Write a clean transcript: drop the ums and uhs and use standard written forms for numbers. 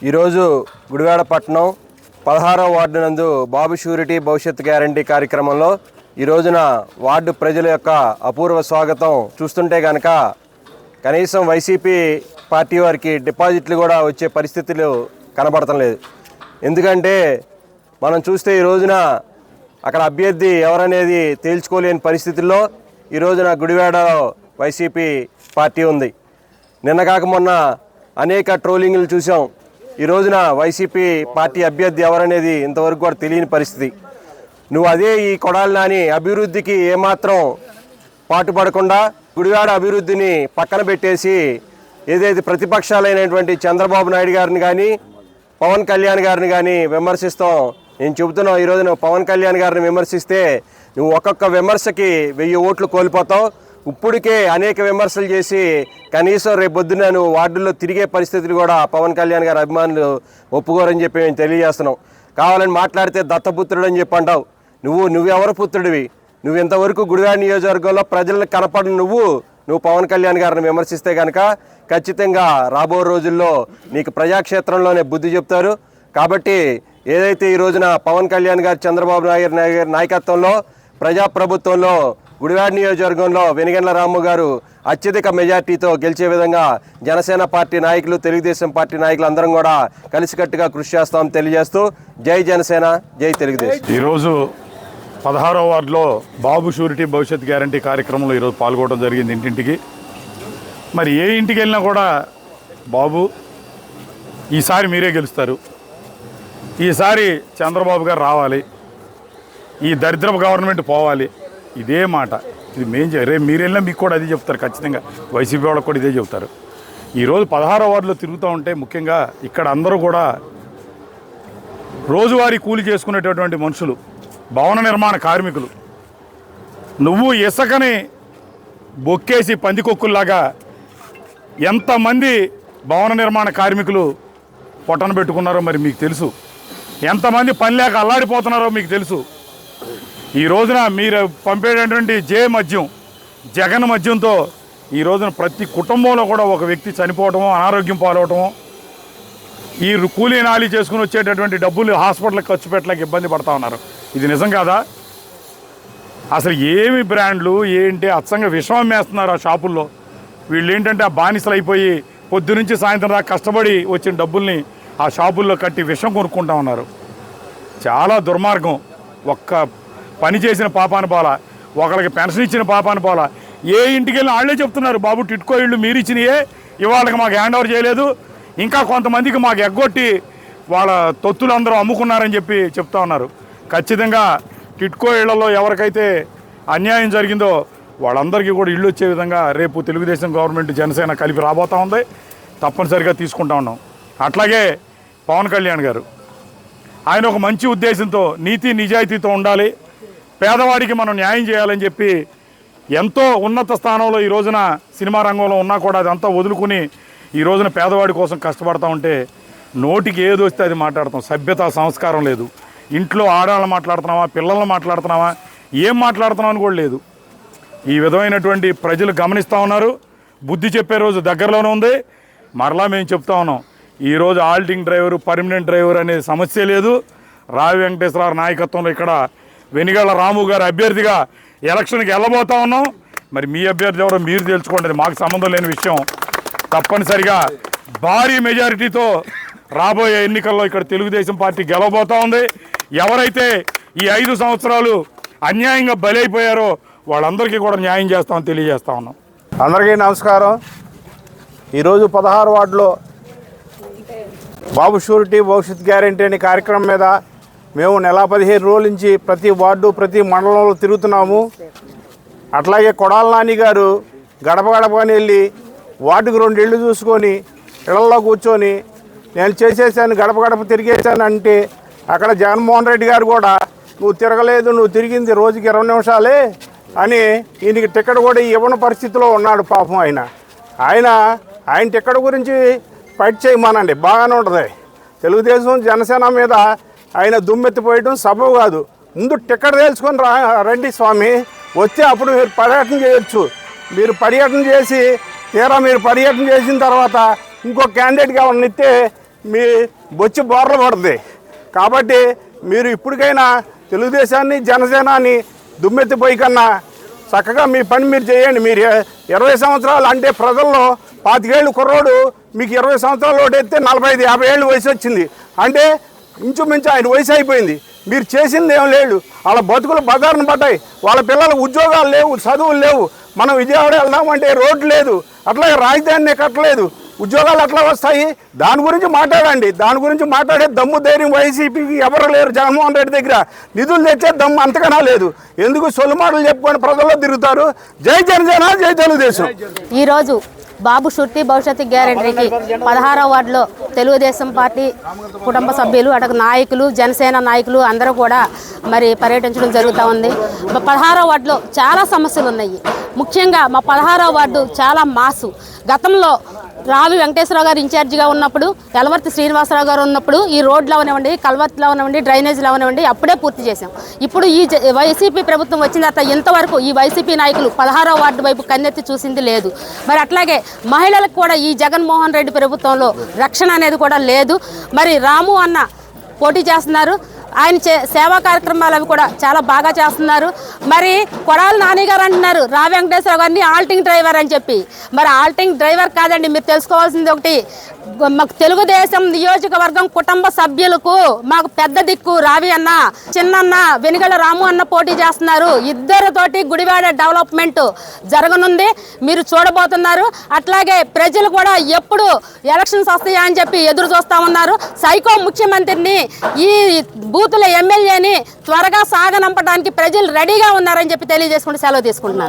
ఈరోజు గుడివాడ పట్టణం 16వ వార్డు నందు బాబు షూరిటీ భవిష్యత్ గ్యారంటీ కార్యక్రమంలో ఈ రోజున వార్డు ప్రజల యొక్క అపూర్వ స్వాగతం చూస్తుంటే కనుక కనీసం వైసీపీ పార్టీ వారికి డిపాజిట్లు కూడా వచ్చే పరిస్థితులు కనబడటం లేదు. ఎందుకంటే మనం చూస్తే ఈ రోజున అక్కడ అభ్యర్థి ఎవరనేది తేల్చుకోలేని పరిస్థితుల్లో ఈ రోజున గుడివాడలో వైసీపీ పార్టీ ఉంది. నిన్న కాక మొన్న అనేక ట్రోలింగ్లు చూసాం. ఈ రోజున వైసీపీ పార్టీ అభ్యర్థి ఎవరనేది ఇంతవరకు కూడా తెలియని పరిస్థితి. నువ్వు అదే ఈ కొడాలి నాని అభివృద్ధికి ఏమాత్రం పాటుపడకుండా గుడివాడ అభివృద్ధిని పక్కన పెట్టేసి ఏదైతే ప్రతిపక్షాలైనటువంటి చంద్రబాబు నాయుడు గారిని కానీ పవన్ కళ్యాణ్ గారిని కానీ విమర్శిస్తాం. నేను చెబుతున్నావు, ఈ రోజున పవన్ కళ్యాణ్ గారిని విమర్శిస్తే నువ్వు ఒక్కొక్క విమర్శకి 1000 ఓట్లు కోల్పోతావు. ఇప్పటికే అనేక విమర్శలు చేసి కనీసం రేపొద్దున నువ్వు వార్డుల్లో తిరిగే పరిస్థితులు కూడా పవన్ కళ్యాణ్ గారి అభిమానులు ఒప్పుకోరని చెప్పి మేము తెలియజేస్తున్నాం. కావాలని మాట్లాడితే దత్తపుత్రుడు అని చెప్పి అంటావు. నువ్వెవరు పుత్రుడివి? నువ్వు ఇంతవరకు గుడివాడ నియోజకవర్గంలో ప్రజలకు కనపడిన నువ్వు పవన్ కళ్యాణ్ గారిని విమర్శిస్తే కనుక ఖచ్చితంగా రాబో రోజుల్లో నీకు ప్రజాక్షేత్రంలోనే బుద్ధి చెప్తారు. కాబట్టి ఏదైతే ఈ రోజున పవన్ కళ్యాణ్ గారు చంద్రబాబు నాయుడు గారి నాయకత్వంలో ప్రజాప్రభుత్వంలో గుడివాడ నియోజకవర్గంలో వెనిగండ్ల రాము గారు అత్యధిక మెజార్టీతో గెలిచే విధంగా జనసేన పార్టీ నాయకులు, తెలుగుదేశం పార్టీ నాయకులు అందరం కూడా కలిసికట్టుగా కృషి చేస్తామని తెలియజేస్తూ జై జనసేన, జై తెలుగుదేశం. ఈరోజు 16వ వార్డులో బాబు షూరిటీ భవిష్యత్ గ్యారంటీ కార్యక్రమంలో ఈరోజు పాల్గొనడం జరిగింది. ఇంటింటికి మరి ఏ ఇంటికి వెళ్ళినా కూడా బాబు ఈసారి మీరే గెలుస్తారు, ఈసారి చంద్రబాబు గారు రావాలి, ఈ దరిద్రపు గవర్నమెంట్ పోవాలి, ఇదే మాట. ఇది రేపు మీరు వెళ్ళినా మీకు కూడా అదే చెప్తారు. ఖచ్చితంగా వైసీపీ వాళ్ళకి కూడా ఇదే చెప్తారు. ఈరోజు 16వ వార్డులో తిరుగుతూ ఉంటే ముఖ్యంగా ఇక్కడ అందరూ కూడా రోజువారీ కూలి చేసుకునేటటువంటి మనుషులు, భవన నిర్మాణ కార్మికులు. నువ్వు ఇసుకని బొక్కేసి పందికొక్కుల్లాగా ఎంతమంది భవన నిర్మాణ కార్మికులు పొట్టన పెట్టుకున్నారో మరి మీకు తెలుసు. ఎంతమంది పని లేక అల్లాడిపోతున్నారో మీకు తెలుసు. ఈ రోజున మీరు పంపేటటువంటి జగన్ మద్యంతో ఈ రోజున ప్రతి కుటుంబంలో కూడా ఒక వ్యక్తి చనిపోవటము, అనారోగ్యం పాలవటము, ఈ కూలీ నాలి చేసుకుని వచ్చేటటువంటి డబ్బులు హాస్పిటల్కి ఖర్చు పెట్టలేక ఇబ్బంది పడతా ఉన్నారు. ఇది నిజం కాదా? అసలు ఏమి బ్రాండ్లు ఏంటి అచ్చంగా విషం అమ్మేస్తున్నారు ఆ షాపుల్లో. వీళ్ళు ఏంటంటే ఆ బానిసలు అయిపోయి పొద్దునుంచి సాయంత్రం దాకా కష్టపడి వచ్చిన డబ్బుల్ని ఆ షాపుల్లో కట్టి విషం కొనుక్కుంటా ఉన్నారు. చాలా దుర్మార్గం. ఒక్క పని చేసిన పాపాన పోలా, ఒకరికి పెన్షన్ ఇచ్చిన పాపాన పోలా. ఏ ఇంటికి వెళ్ళి వాళ్ళే చెప్తున్నారు, బాబు టిట్కో ఇళ్ళు మీరు ఇచ్చినయే ఇవాళకి మాకు హ్యాండ్ ఓవర్ చేయలేదు, ఇంకా కొంతమందికి మాకు ఎగ్గొట్టి వాళ్ళ తొత్తులు అందరూ అమ్ముకున్నారని చెప్పి చెప్తా ఉన్నారు. ఖచ్చితంగా టిట్కో ఇళ్లలో ఎవరికైతే అన్యాయం జరిగిందో వాళ్ళందరికీ కూడా ఇళ్ళు వచ్చే విధంగా రేపు తెలుగుదేశం గవర్నమెంట్ జనసేన కలిపి రాబోతూ ఉంది. తప్పనిసరిగా తీసుకుంటా ఉన్నాం. అట్లాగే పవన్ కళ్యాణ్ గారు ఆయన ఒక మంచి ఉద్దేశంతో నీతి నిజాయితీతో ఉండాలి, పేదవాడికి మనం న్యాయం చేయాలని చెప్పి ఎంతో ఉన్నత స్థానంలో ఈ రోజున సినిమా రంగంలో ఉన్నా కూడా అదంతా వదులుకుని ఈ రోజున పేదవాడి కోసం కష్టపడతా ఉంటే నోటికి ఏది వస్తే అది మాట్లాడతాం. సభ్యత సంస్కారం లేదు. ఇంట్లో ఆడవాళ్ళని మాట్లాడుతున్నావా, పిల్లల్ని మాట్లాడుతున్నావా, ఏం మాట్లాడుతున్నావు అని కూడా లేదు. ఈ విధమైనటువంటి ప్రజలు గమనిస్తూ ఉన్నారు. బుద్ధి చెప్పే రోజు దగ్గరలోనే ఉంది. మరలా మేము చెప్తా ఉన్నాం, ఈరోజు ఆల్టింగ్ డ్రైవరు, పర్మనెంట్ డ్రైవర్ అనే సమస్య లేదు. రావి వెంకటేశ్వరరావు నాయకత్వంలో ఇక్కడ వెనిగళ్ల రాము గారు అభ్యర్థిగా ఎలక్షన్కి వెళ్ళబోతా ఉన్నాం. మరి మీ అభ్యర్థి ఎవరో మీరు తెలుసుకోండి, మాకు సంబంధం లేని విషయం. తప్పనిసరిగా భారీ మెజారిటీతో రాబోయే ఎన్నికల్లో ఇక్కడ తెలుగుదేశం పార్టీ గెలవబోతా ఉంది. ఎవరైతే ఈ 5 సంవత్సరాలు అన్యాయంగా బలైపోయారో వాళ్ళందరికీ కూడా న్యాయం చేస్తామని తెలియజేస్తా ఉన్నాం. అందరికీ నమస్కారం. ఈరోజు 16 వార్డులో బాబు షూరిటీ భవిష్యత్ గ్యారంటీ అనే కార్యక్రమం మీద మేము నెల 15 రోజుల నుంచి ప్రతి వార్డు ప్రతి మండలంలో తిరుగుతున్నాము. అట్లాగే కొడాలి నాని గారు గడప గడపని వెళ్ళి వార్డుకు 2 ఇళ్ళు చూసుకొని ఇళ్లలో కూర్చొని నేను చేసేసాను, గడప గడప తిరిగేసాను అంటే అక్కడ జగన్మోహన్ రెడ్డి గారు కూడా నువ్వు తిరగలేదు, నువ్వు తిరిగింది రోజుకి 20 నిమిషాలే అని ఈయనకి టికెట్ కూడా ఇవ్వని పరిస్థితిలో ఉన్నాడు పాపం. ఆయన టికెట్ గురించి ఫైట్ చేయమానండి, బాగానే ఉంటుంది. తెలుగుదేశం జనసేన మీద ఆయన దుమ్మెత్తిపోయడం సబబు కాదు. ముందు టికెట్ తెలుసుకొని రండి స్వామి, వచ్చి అప్పుడు మీరు పర్యటన చేయొచ్చు. మీరు పర్యటన చేసి తీరా మీరు పర్యటన చేసిన తర్వాత ఇంకో క్యాండిడేట్గా ఉన్నిస్తే మీ బొచ్చి బోర్ల పడుతుంది. కాబట్టి మీరు ఇప్పటికైనా తెలుగుదేశాన్ని జనసేనాన్ని దుమ్మెత్తిపోయి కన్నా చక్కగా మీ పని మీరు చేయండి. మీరు 20 సంవత్సరాలు అంటే ప్రజల్లో 25 ఏళ్ళు కుర్రోడు మీకు 20 సంవత్సరాలు ఓటేస్తే 45-50 ఏళ్ళు వయసు వచ్చింది అంటే ఇంచుమించు ఆయన వయసు అయిపోయింది. మీరు చేసింది ఏం లేదు. వాళ్ళ బతుకులు బజారును పడ్డాయి. వాళ్ళ పిల్లలకు ఉద్యోగాలు లేవు, చదువులు లేవు. మనం విజయవాడ వెళ్దామంటే రోడ్డు లేదు, అట్లాగే రాజధానిని కట్టలేదు, ఉద్యోగాలు అట్లా వస్తాయి. దాని గురించి మాట్లాడండి. దాని గురించి మాట్లాడే దమ్ము ధైర్యం వైసీపీకి ఎవరు లేరు. జగన్మోహన్ రెడ్డి దగ్గర నిధులు తెచ్చే దమ్ము అంతకన్నా లేదు. ఎందుకు సొల్లు మాటలు చెప్పుకొని ప్రజల్లో తిరుగుతారు? జై జనసేన, జై తెలుగుదేశం. ఈరోజు బాబు షూరిటీ భవిష్యత్తు గ్యారెంటీకి 16వ వార్డులో తెలుగుదేశం పార్టీ కుటుంబ సభ్యులు అటు నాయకులు జనసేన నాయకులు అందరూ కూడా మరి పర్యటించడం జరుగుతూ ఉంది. 16వ వార్డులో చాలా సమస్యలు ఉన్నాయి. ముఖ్యంగా మా 16వ వార్డు చాలా మాసు. గతంలో రావి వెంకటేశ్వరరావు గారు ఇన్ఛార్జిగా ఉన్నప్పుడు, యలవర్తి శ్రీనివాసరావు గారు ఉన్నప్పుడు ఈ రోడ్లు అవనివ్వండి, కల్వర్తులు అవనివ్వండి, డ్రైనేజీలు అవనివ్వండి అప్పుడే పూర్తి చేశాం. ఇప్పుడు ఈ వైసీపీ ప్రభుత్వం వచ్చిన తర్వాత ఇంతవరకు ఈ వైసీపీ నాయకులు 16వ వార్డు వైపు కన్నెత్తి చూసింది లేదు. మరి అట్లాగే మహిళలకు కూడా ఈ జగన్మోహన్ రెడ్డి ప్రభుత్వంలో రక్షణ అనేది కూడా లేదు. మరి రాము అన్న పోటీ చేస్తున్నారు. ఆయన సేవా కార్యక్రమాలు అవి కూడా చాలా బాగా చేస్తున్నారు. మరి కొడాలి నాని గారు అంటున్నారు రా వెంకటేశ్వర గారిని ఆల్టింగ్ డ్రైవర్ అని చెప్పి. మరి ఆల్టింగ్ డ్రైవర్ కాదండి, మీరు తెలుసుకోవాల్సింది ఒకటి, మాకు తెలుగుదేశం నియోజకవర్గం కుటుంబ సభ్యులకు మాకు పెద్ద దిక్కు రావి అన్న, చిన్నన్న వెనుగల రాము అన్న పోటీ చేస్తున్నారు. ఇద్దరితోటి గుడివాడ డెవలప్మెంట్ జరగనుంది, మీరు చూడబోతున్నారు. అట్లాగే ప్రజలు కూడా ఎప్పుడు ఎలక్షన్స్ వస్తాయా అని చెప్పి ఎదురు చూస్తూ ఉన్నారు. సైకో ముఖ్యమంత్రిని, ఈ బూతుల ఎమ్మెల్యేని త్వరగా సాగనంపడానికి ప్రజలు రెడీగా ఉన్నారని చెప్పి తెలియజేసుకుంటూ సెలవు తీసుకుంటున్నాను.